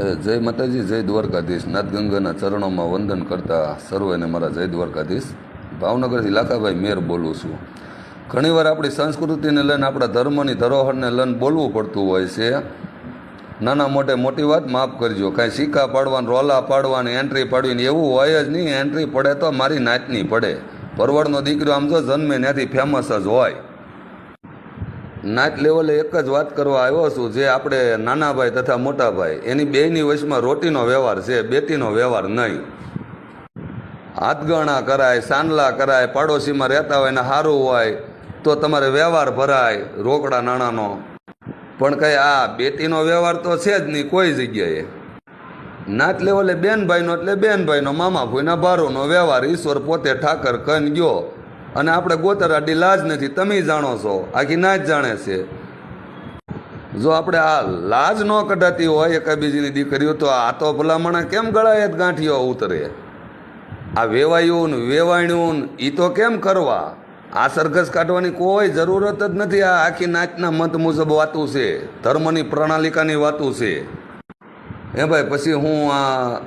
જય માતાજી, જય દ્વારકાધીશ. નાથગંગાના ચરણોમાં વંદન કરતા સર્વેને મારા જય દ્વારકાધીશ. ભાવનગરથી લાખાભાઈ મેર બોલું છું. ઘણીવાર આપણી સંસ્કૃતિને લઈને, આપણા ધર્મની ધરોહરને લઈને બોલવું પડતું હોય છે. નાના મોટે મોટી વાત માફ કરજો. કાંઈ સિક્કા પાડવાનું, રોલા પાડવાની, એન્ટ્રી પાડવીને એવું હોય જ નહીં. એન્ટ્રી પડે તો મારી નાતની પડે. પરવડનો દીકરો આમ જો જન્મે ત્યાંથી ફેમસ જ હોય. નાચ લેવલે એક જ વાત કરવા આવ્યો છું. જે આપણે નાના ભાઈ તથા મોટા ભાઈ એની બેયની વચમાં રોટીનો વ્યવહાર છે, બેટીનો વ્યવહાર નહીં. હાથગણા કરાય, સાનલા કરાય, પાડોશીમાં રહેતા હોય ને સારું હોય તો તમારે વ્યવહાર ભરાય રોકડા નાણાંનો. પણ કંઈ આ બેટીનો વ્યવહાર તો છે જ નહીં કોઈ જગ્યાએ. નાચ લેવલે બેનભાઈનો એટલે બેનભાઈનો, મામા ફોઈના ભારોનો વ્યવહાર. ઈશ્વર પોતે ઠાકર કન ગયો અને આપણે ગોતરાડી લાજ નથી. તમે જાણો છો, આખી નાચ જાણે છે. જો આપણે આ લાજ ન કઢાતી હોય એકાબીજીની દીકરીઓ, તો આ તો ભલામણા કેમ ગળાએ જ ગાંઠીઓ ઉતરે? આ વેવાયું વેવાણ્યું એ તો કેમ કરવા? આ સરઘસ કાઢવાની કોઈ જરૂરત જ નથી. આ આખી નાચના મત મુજબ વાતું છે, ધર્મની પ્રણાલિકાની વાતું છે. હે ભાઈ, પછી હું આ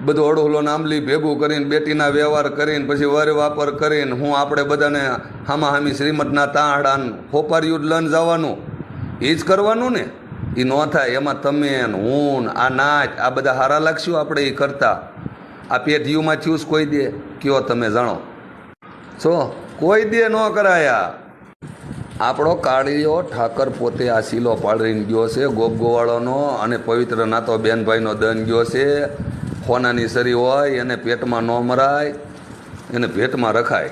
બધું અડોહલો આંબલી ભેગું કરીને, બેટીના વ્યવહાર કરીને, પછી વર વાપર કરીને હું આપણે બધાને હામા હામી શ્રીમતના તાહડાન હોપારિયું લન જવાનું? એ જ કરવાનું ને? એ ન થાય. એમાં તમે હું આ નાચ આ બધા હારા લાગશું આપણે એ કરતા? આ પેઢીઓમાં થયું કોઈ દે? કયો તમે જાણો છો? કોઈ દે ન કરાયા. આપણો કાળીયો ઠાકર પોતે આ શીલો પાળીને ગયો છે, ગોપ ગોવાળોનો, અને પવિત્ર નાતો બેનભાઈનો દન ગયો છે. હોનાની સરી હોય એને પેટમાં ન મરાય, એને ભેટમાં રખાય.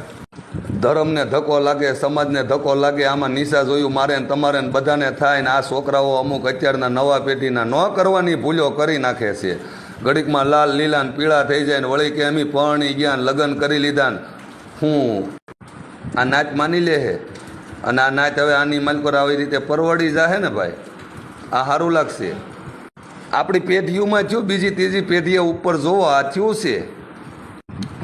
ધર્મને ધક્કો લાગે, સમાજને ધક્કો લાગે, આમાં નિશા જોયું મારે ને તમારે ને બધાને થાય ને આ છોકરાઓ અમુક અત્યારના નવા પેઢીના ન કરવાની ભૂલો કરી નાખે છે. ઘડીકમાં લાલ લીલા ને પીળા થઈ જાય ને વળી કે અમે પરણી ગયા ને લગ્ન કરી લીધા ને હું આ નાચ માની લે હે. અને આ નાચ હવે આની માલકોર આવી રીતે પરવડી જાહે ને ભાઈ, આ સારું લાગશે? આપણી પેઢીઓમાં થયું, બીજી ત્રીજી પેઢીએ ઉપર જોવો આ થયું છે.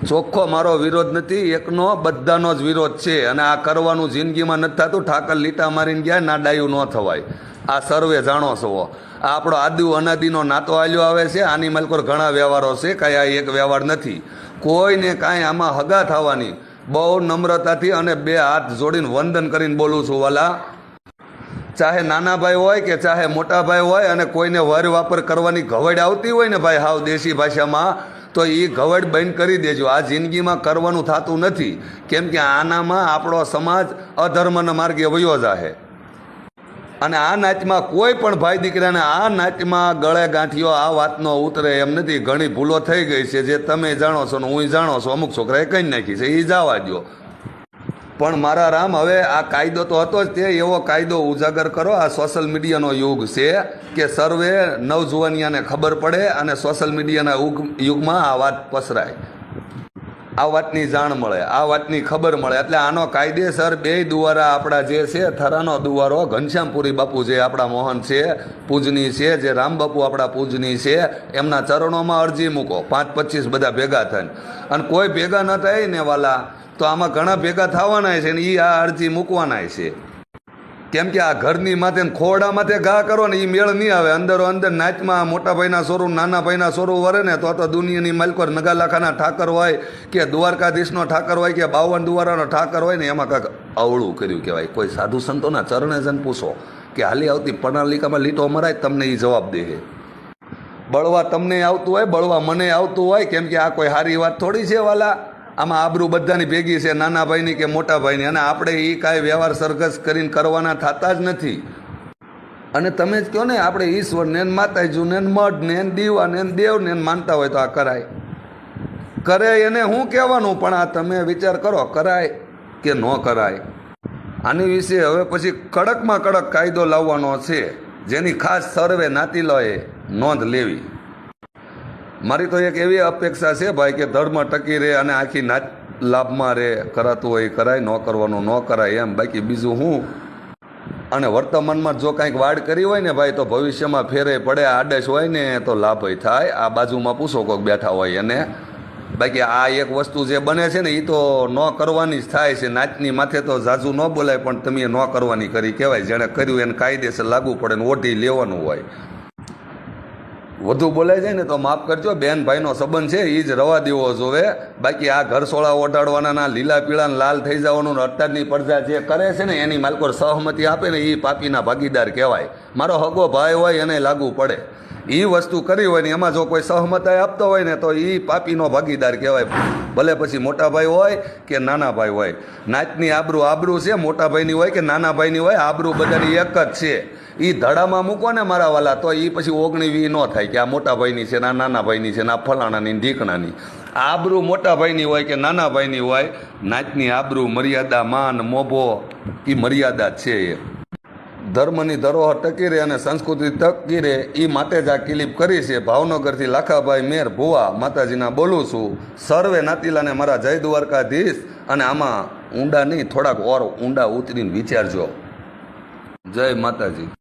ચોખ્ખો મારો વિરોધ નથી, એકનો બધાનો જ વિરોધ છે. અને આ કરવાનું જિંદગીમાં નથી થતું. ઠાકર લીટા મારીને ગયા, ના ડાયું ન થવાય. આ સર્વે જાણો છો. આ આપણો આદિ અનાદિનો નાતો આલ્યો આવે છે. આની માલકોર ઘણા વ્યવહારો છે, કાંઈ આ એક વ્યવહાર નથી. કોઈને કાંઈ આમાં હગા થવાની બહુ નમ્રતાથી અને બે હાથ જોડીને વંદન કરીને બોલું છું વાલા. ચાહે નાના ભાઈ હોય કે ચાહે મોટા ભાઈ હોય, અને કોઈને વર વાપર કરવાની ઘવડ આવતી હોય ને ભાઈ હાવ દેશી ભાષામાં, તો એ ઘવડ બંધ કરી દેજો. આ જિંદગીમાં કરવાનું થતું નથી. કેમ કે આનામાં આપણો સમાજ અધર્મના માર્ગે વયો જાહે. અને આ નાચમાં કોઈ પણ ભાઈ દીકરાને આ નાચમાં ગળે ગાંઠિયો આ વાતનો ઉતરે એમ નથી. ઘણી ભૂલો થઈ ગઈ છે, જે તમે જાણો છો ને હું જાણો છો. અમુક છોકરાએ કહી નાખી છે, એ જવા દો. પણ મારા રામ, હવે આ કાયદો તો હતો જ, તે એવો કાયદો ઉજાગર કરો. આ સોશિયલ મીડિયાનો યુગ છે કે સર્વે નવજુવાનિયાને ખબર પડે અને સોશિયલ મીડિયાના યુગમાં આ વાત પસરાય, આ વાતની જાણ મળે, આ વાતની ખબર મળે. એટલે આનો કાયદેસર બે દુવારા આપણા જે છે, થરાનો દુવારો ઘનશ્યામપુરી બાપુ જે આપણા મોહન છે, પૂજની છે, જે રામ બાપુ આપણા પૂજની છે, એમના ચરણોમાં અરજી મૂકો. 5-25 બધા ભેગા થઈને. અને કોઈ ભેગા ન થાય ને વાલા, તો આમાં ઘણા ભેગા થવાના છે ને એ આ અરજી મૂકવાના છે. કેમ કે આ ઘરની માથે ખોરડા માથે ઘા કરો ને એ મેળ નહીં આવે. અંદરો અંદર નાચમાં મોટા ભાઈના સોરું, નાના ભાઈના સોરું વરે ને તો દુનિયાની માલકોર નગાલાખાના ઠાકર હોય કે દ્વારકાધીશનો ઠાકર હોય કે 52 દુવારાનો ઠાકર હોય ને, એમાં કાંઈક અવળું કર્યું કહેવાય. કોઈ સાધુ સંતોના ચરણે જન પૂછો કે હાલી આવતી પ્રણાલિકામાં લીટો મરાય, તમને એ જવાબ દે. બળવા તમને આવતું હોય, બળવા મને આવતું હોય. કેમ કે આ કોઈ સારી વાત થોડી છે વાલા. આમાં આબરૂ બધાની ભેગી છે, નાના ભાઈની કે મોટા ભાઈની. અને આપણે એ કાંઈ વ્યવહાર સરઘસ કરીને કરવાના થતા જ નથી. અને તમે જ કહો ને, આપણે ઈશ્વરને માતાજીને મઢને દીવાને દેવને માનતા હોય તો આ કરાય. કરે એને હું કહેવાનું, પણ આ તમે વિચાર કરો, કરાય કે ન કરાય? આની વિશે હવે પછી કડકમાં કડક કાયદો લાવવાનો છે, જેની ખાસ સર્વે નાતીલોએ નોંધ લેવી. મારી તો એક એવી અપેક્ષા છે ભાઈ કે ધર્મ ટકી રહે અને આખી નાચ લાભમાં રહે. કરાતું હોય કરાય, ન કરવાનું ન કરાય એમ. બાકી બીજું હું. અને વર્તમાનમાં જો કાંઈક વાડ કરી હોય ને ભાઈ, તો ભવિષ્યમાં ફેરે પડે, આડેશ હોય ને તો લાભ થાય. આ બાજુમાં પૂછો કોઈક બેઠા હોય એને. બાકી આ એક વસ્તુ જે બને છે ને એ તો ન કરવાની જ થાય છે. નાચની માથે તો ઝાઝુ ન બોલાય, પણ તમે ન કરવાની કરી કહેવાય. જેણે કર્યું એને કાયદેસર લાગુ પડે ને ઓઢી લેવાનું હોય. વધુ બોલાઈ જાય ને તો માફ કરજો, બેન ભાઈનો સંબંધ છે એ જ રવા દેવો જોવે. બાકી આ ઘરસોળા ઓઢાડવાના ના લીલા પીળા ને લાલ થઈ જવાનું ને અત્યારની પ્રજા જે કરે છે ને એની માલકોર સહમતિ આપે ને એ પાપીના ભાગીદાર કહેવાય. મારો હગો ભાઈ હોય એને લાગુ પડે. એ વસ્તુ કરી હોય ને એમાં જો કોઈ સહમતાઈ આપતો હોય ને તો એ પાપીનો ભાગીદાર કહેવાય. ભલે પછી મોટા ભાઈ હોય કે નાના ભાઈ હોય. નાતની આબરૂ છે, મોટા ભાઈની હોય કે નાના ભાઈની હોય, આબરૂ બધાની એક જ છે. એ ધડામાં મૂકો ને મારા વાલા તો એ પછી 19-20 ન થાય કે આ મોટા ભાઈની છે ને આ નાના ભાઈની છે ને આ ફલાણાની ઢીકણાની. આબરૂ મોટા ભાઈની હોય કે નાના ભાઈની હોય, નાતની આબરૂ, મર્યાદા, માન, મોભો એ મર્યાદા છે. એ ધર્મની ધરોહર ટકી રહે અને સંસ્કૃતિ ટકી રહે એ માટે જ આ ક્લિપ કરી છે. ભાવનગરથી લાખાભાઈ મેર ભુવા માતાજીના બોલું છું. સર્વે નાતીલાને મારા જય દ્વારકાધીશ. અને આમાં ઊંડા નહીં, થોડાક ઓર ઊંડા ઉતરીને વિચારજો. જય માતાજી.